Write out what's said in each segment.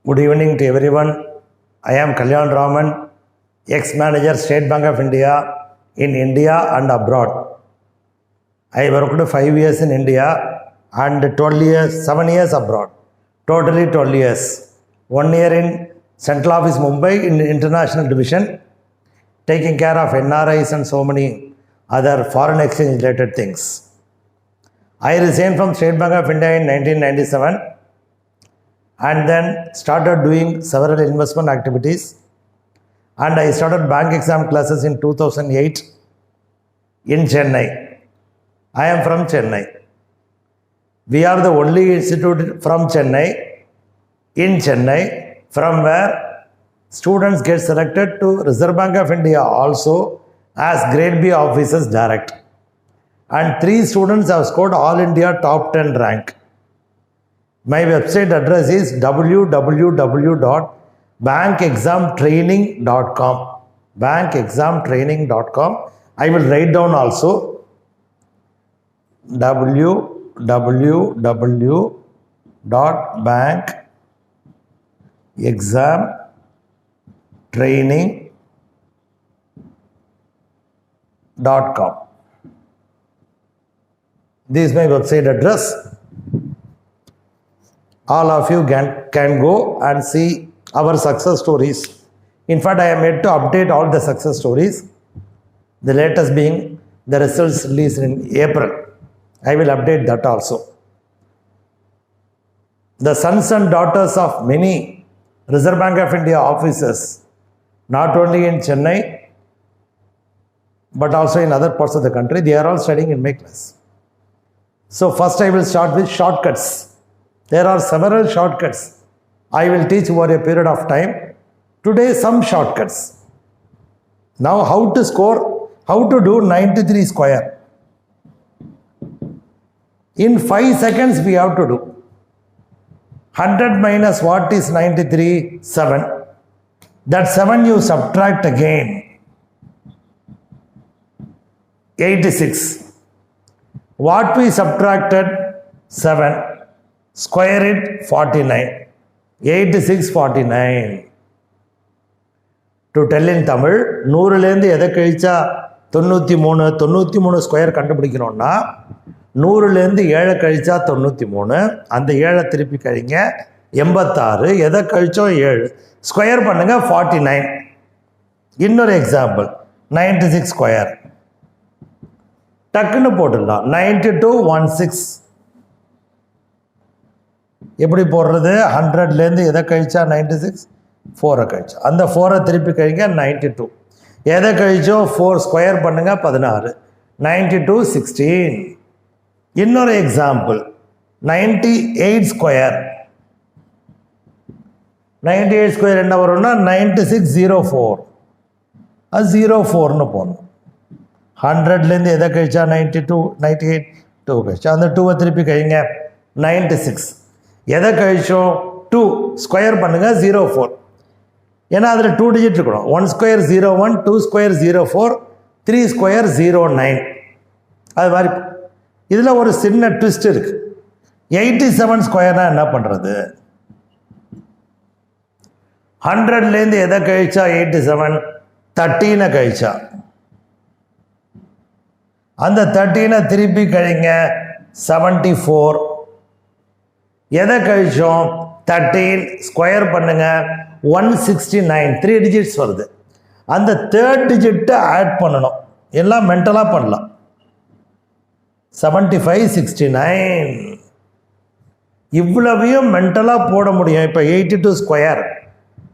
Good evening to everyone. I am Kalyan Raman, ex-manager State Bank of India in India and abroad. I worked 5 years in India and 7 years abroad. Totally 12 years. 1 year in Central Office Mumbai in International Division, taking care of NRIs and so many other foreign exchange related things. I resigned from State Bank of India in 1997 and then started doing several investment activities, and I started bank exam classes in 2008 in Chennai. I am from Chennai. We are the only institute from Chennai, in Chennai, from where students get selected to Reserve Bank of India also as grade B officers direct, and 3 students have scored all India top 10 rank. My website address is www.bankexamtraining.com. bankexamtraining.com. I will write down also www.bankexamtraining.com. This is my website address. All of you can go and see our success stories. In fact, I am made to update all the success stories. The latest being the results released in April. I will update that also. The sons and daughters of many Reserve Bank of India officers, not only in Chennai, but also in other parts of the country, they are all studying in my class. So first I will start with shortcuts. There are several shortcuts I will teach over a period of time. Today, some shortcuts. Now, how to score, how to do 93 square. In 5 seconds, we have to do. 100 minus what is 93? 7. That 7 you subtract again. 86. What we subtracted? 7. Square it, 49. 86, 49. To tell in Tamil, 100லேருந்து எதை கழிச்சா 93 square கண்டுபிடிக்கணும்னா 100லேருந்து 7 கழிச்சா 93, அந்த 7 திருப்பி கழிங்க 86, எதை கழிச்சோம் 7, square பண்ணுங்க 49. இன்னொரு example 96 square டக்குன்னு போட்டுடலாம். 92, 16 எப்படி போடுறது? 100லேருந்து எதை கழிச்சா 96, 4 கழிச்சா, அந்த 4 திருப்பி கழிங்க 92, எதை கழிச்சோ 4 ஸ்கொயர் பண்ணுங்க 16, 92, 16. இன்னொரு எக்ஸாம்பிள் 98 ஸ்கொயர். 98 ஸ்கொயர் என்ன வரும்னா 9604, அது 04ன்னு போடணும். 100லேருந்து எதை கழிச்சா 92, 98 2 கழிச்சா, அந்த 2 திருப்பி கழிங்க 96, எதை கழிச்சோம் 2 ஸ்கொயர் பண்ணுங்க 04, ஏன்னா அதில் 2 டிஜிட் இருக்கணும். 1 ஸ்கொயர் 01, 2 ஸ்கொயர் 04, 3 ஸ்கொயர் 09. அது மாதிரி இதில் ஒரு சின்ன ட்விஸ்ட் இருக்கு. 87 ஸ்கொயர்னா என்ன பண்ணுறது? 100லேருந்து எதை கழிச்சா 87, 13 கழிச்சா, அந்த 13 திருப்பி கழிங்க 74, எதை கழிச்சோம் 13 ஸ்கொயர் பண்ணுங்க 169, 3 டிஜிட்ஸ் வருது. அந்த 3rd டிஜிட்டை ஆட் பண்ணணும். எல்லாம் மென்டலாக பண்ணலாம். 75, 69 இவ்வளவையும் மென்டலாக போட முடியும். இப்போ 82 ஸ்கொயர்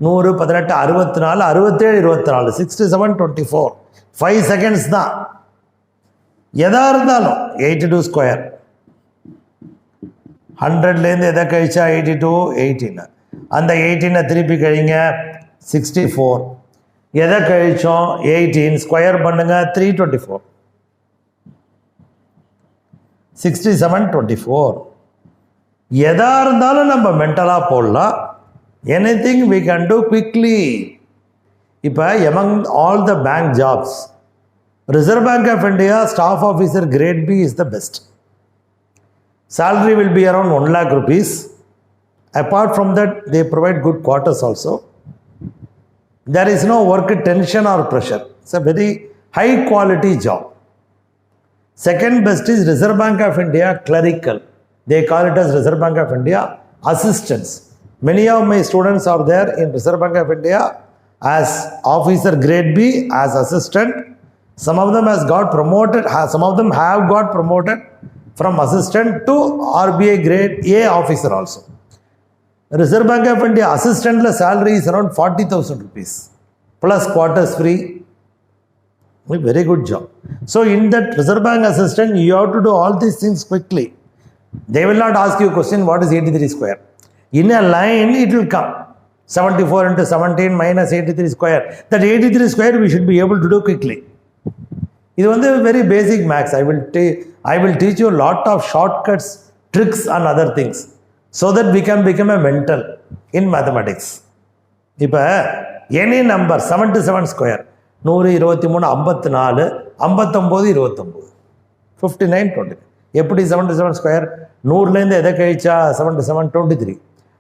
100, 18, 64, 67, 24, 67, 24, 5 செகண்ட்ஸ் தான். எதாக இருந்தாலும் 82 ஸ்கொயர். 100லேருந்து எதை கழிச்சா 82, 18, அந்த 18 திருப்பி கழிங்க 64, எதை கழிச்சோம் 18 ஸ்கொயர் பண்ணுங்க 324, 67, 24. எதாக இருந்தாலும் நம்ம மென்டலாக போடலாம். Anything we can do quickly. இப்போ among all the bank jobs, Reserve Bank of India staff officer grade B is the best. Salary will be around 1 lakh rupees Apart from that, they provide good quarters also. There is no work tension or pressure. It's a very high quality job. Second best is Reserve Bank of India clerical. They call it as Reserve Bank of India assistants. Many of my students are there in Reserve Bank of India as officer grade B, as assistant. Some of them has got promoted, some of them have got promoted from assistant to RBI grade A officer also. Reserve Bank of India assistant salary is around 40,000 rupees plus quarters free. A very good job. So in that Reserve Bank assistant, you have to do all these things quickly. They will not ask you a question, what is 83 square? In a line, it will come. 74 into 17 minus 83 square. That 83 square we should be able to do quickly. This is a very basic maths. I will teach you a lot of shortcuts, tricks and other things, so that we can become a mental in mathematics. If any number, 77 square, 123, 54, 59, 29. 59, 20. எப்படி 77 square 100லேருந்து எதை கழிச்சா 77 23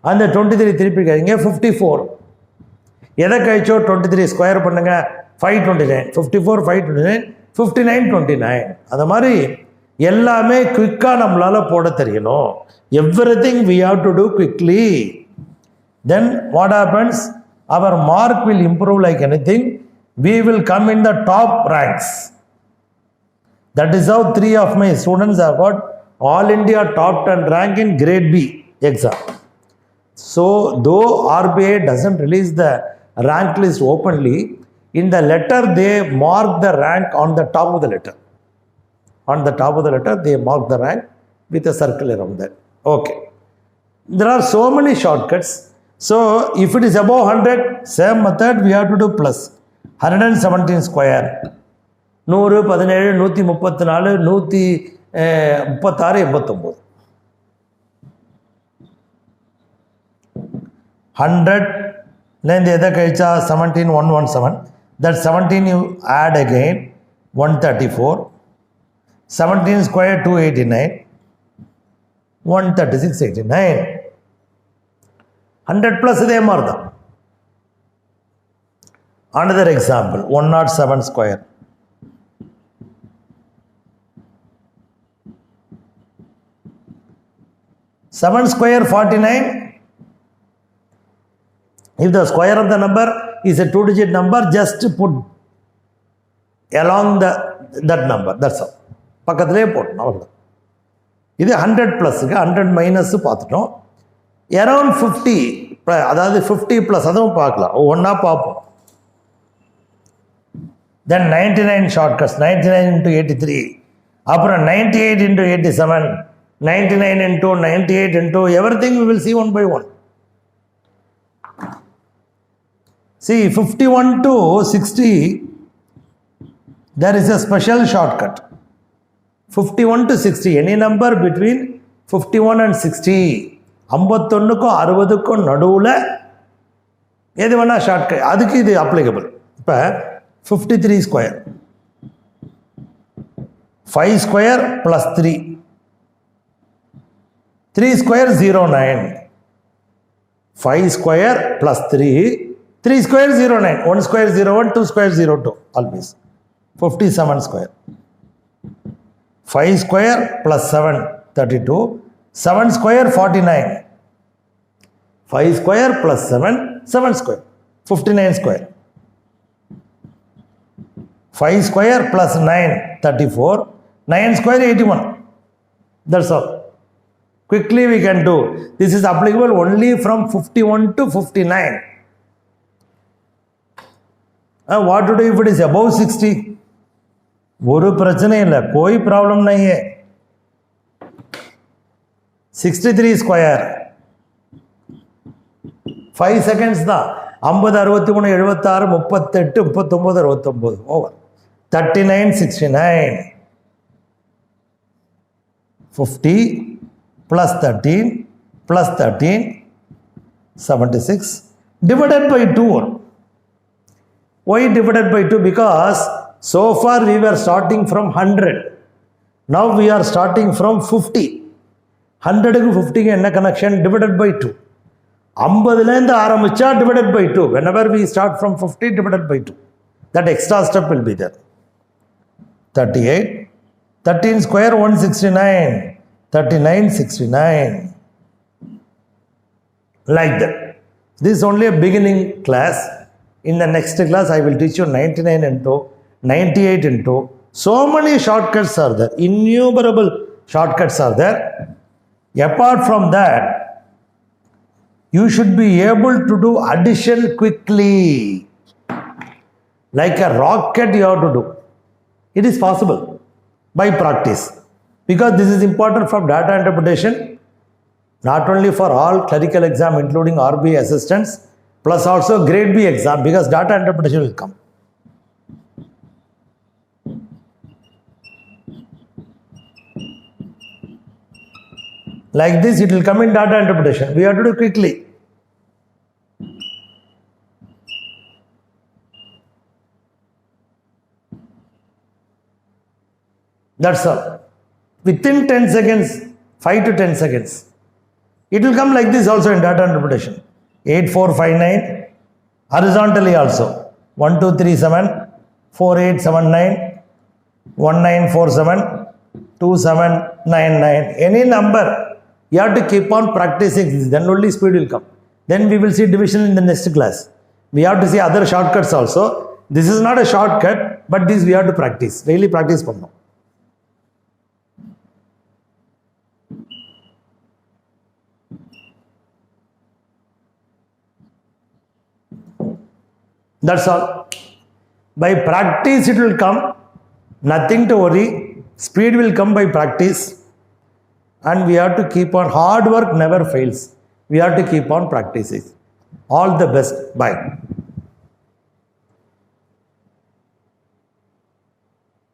அந்த 23 திருப்பி கழிங்க 54 எதை கழிச்சோ 23 square பண்ணுங்க 529 54 529 59 29 அந்த மாதிரி எல்லாமே குயிக்காக நம்மளால் போட தெரியணும். Everything we have to do quickly. Then what happens? Our mark will improve like anything. We will come in the top ranks. That is how 3 of my students have got All India top 10 rank in grade B exam. So though RBI doesn't release the rank list openly, in the letter they mark the rank on the top of the letter. On the top of the letter they mark the rank with a circle around that. Okay. There are so many shortcuts. So if it is above 100, same method we have to do plus. 117 square. 100, 17, 134, 136, 89. 100, then the other kaicha 17, 117. That 17 you add again, 134. 17 square 289. 136, 89. 100 plus is marda. Another example, 107 square. 7 square 49. If the square of the number is a 2-digit number, just put along that number. That's all. பக்கத்திலே போட்டோம் அவ்வளோதான். இது 100 ப்ளஸுக்கு 100 minus பார்த்துட்டோம். Around 50, அதாவது 50 plus அதுவும் பார்க்கலாம், ஒன்றா பார்ப்போம். Then 99 shortcuts, 99 into 83. அப்புறம் 98 into 87. 99 into 98 into everything we will see one by one. See, 51 to 60, there is a special shortcut. 51 to 60, any number between 51 and 60, 51க்கும் 60க்கும் நடுவில் எது வேணால் ஷார்ட்கட், அதுக்கு இது அப்ளிகபிள். இப்போ 53 square, 5 square plus 3, 3 square 09, 5 square plus 3, 3 square 09, 1 square 01, 2 square 02, always 57 square. 5 square plus 7 32, 7 square 49, 5 square plus 7 7 square 59 square. 5 square plus 9 34, 9 square 81. That's all. Quickly we can do. This is applicable only from 51 to 59. What to do if it is above 60? ஒரு பிரச்சனை இல்லை, कोई problem नहीं है. 63 square 5 seconds தான். 50 63 76 38 39 69 over. 39 69 50 plus 13 plus 13 76 divided by 2. Why divided by 2? Because so far we were starting from 100. Now we are starting from 50. 100 க்கு 50 க்கு என்ன கனெக்ஷன்? divided by 2. 50லேருந்து ஆரம்பிச்சா divided by 2. Whenever we start from 50, divided by 2. That extra step will be there. 38. 13 square 169. 39 69. Like that. This is only a beginning class. In the next class, I will teach you 99 into 98 into. So many shortcuts are there. Innumerable shortcuts are there. Apart from that, you should be able to do addition quickly. Like a rocket you have to do. It is possible by practice. Because this is important for data interpretation, not only for all clerical exam including RBI assistants, plus also grade B exam, because data interpretation will come. Like this, it will come in data interpretation. We have to do quickly. That's all. Within 10 seconds, 5 to 10 seconds. It will come like this also in data interpretation. 8459, horizontally also. 1237, 4879, 1947, 2799. Any number, you have to keep on practicing this. Then only speed will come. Then we will see division in the next class. We have to see other shortcuts also. This is not a shortcut, but this we have to practice. Daily practice பண்ணணும். That's all. By practice it will come. Nothing to worry. Speed will come by practice. And we have to keep on. Hard work never fails. We have to keep on practicing. All the best. Bye.